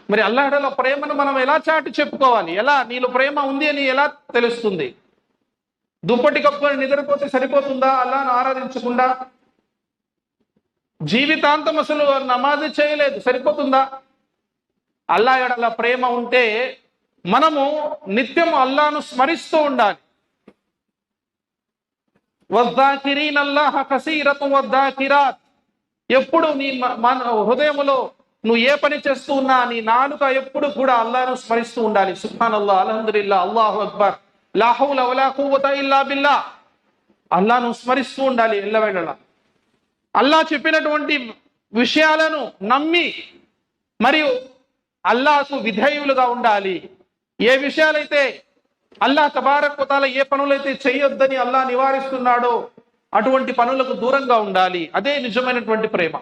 మరి అల్లాహ్లో ప్రేమను మనం ఎలా చాటి చెప్పుకోవాలి? ఎలా నీలో ప్రేమ ఉంది అని ఎలా తెలుస్తుంది? దుప్పటి కప్పుకొని నిద్రపోతే సరిపోతుందా అల్లాహ్ను ఆరాధించకుండా? జీవితాంతం అసలు నమాజ్ చేయలేదు, సరిపోతుందా? అల్లాహ్ ఎడల ప్రేమ ఉంటే మనము నిత్యం అల్లాహ్ను స్మరిస్తూ ఉండాలి. వద్దాకిరీన అల్లాహ కసీరతుం వద్దాకిరాత్. ఎప్పుడు నీ హృదయములో నువ్వు ఏ పని చేస్తూ ఉన్నా నీ నాలుక ఎప్పుడు కూడా అల్లాహ్ను స్మరిస్తూ ఉండాలి. సుబ్హానల్లాహ్, అల్హమ్దులిల్లాహ్, అల్లాహు అక్బర్, లా హౌల వలా ఖువ్వత ఇల్లా బిల్లాహ్. అల్లాహ్ను స్మరిస్తూ ఉండాలి ఎల్లవేళలా. అల్లాహ్ చెప్పినటువంటి విషయాలను నమ్మి మరియు అల్లాహ్కు విధేయులుగా ఉండాలి. ఏ విషయాలైతే అల్లాహ్ తబారక్ వ తఆలా ఏ పనులైతే చేయొద్దని అల్లాహ్ నివారిస్తున్నాడో అటువంటి పనులకు దూరంగా ఉండాలి. అదే నిజమైనటువంటి ప్రేమ.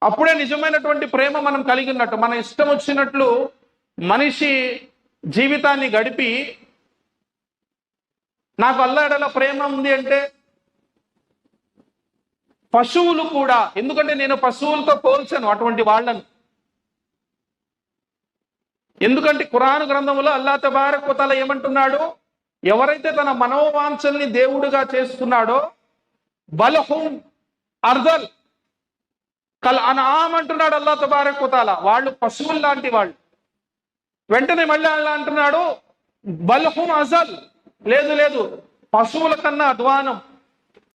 అప్పుడే నిజమైనటువంటి ప్రేమ మనం కలిగి ఉన్నట్టు. మన ఇష్టం వచ్చినట్లు మనిషి జీవితాన్ని గడిపి నాకు అల్లాహ్ ఎడల ప్రేమ ఉంది అంటే, పశువులు కూడా, ఎందుకంటే నేను పశువులతో పోల్చాను అటువంటి వాళ్ళను. ఎందుకంటే ఖురాన్ గ్రంథంలో అల్లాహ్ తబారక్ వ తఆలా ఏమంటున్నాడు? ఎవరైతే తన మనోవాంఛల్ని దేవుడిగా చేసుకున్నాడో బల్హుం అర్దల్ కల్ అన్ఆమ్ అంటున్నాడు అల్లాహ్ తబారక్ వ తఆలా. వాళ్ళు పశువులు లాంటి వాళ్ళు. వెంటనే మళ్ళీ అల్లాహ్ అంటున్నాడు బల్హుం అజల్, లేదు లేదు, పశువుల కన్నా అధ్వానం,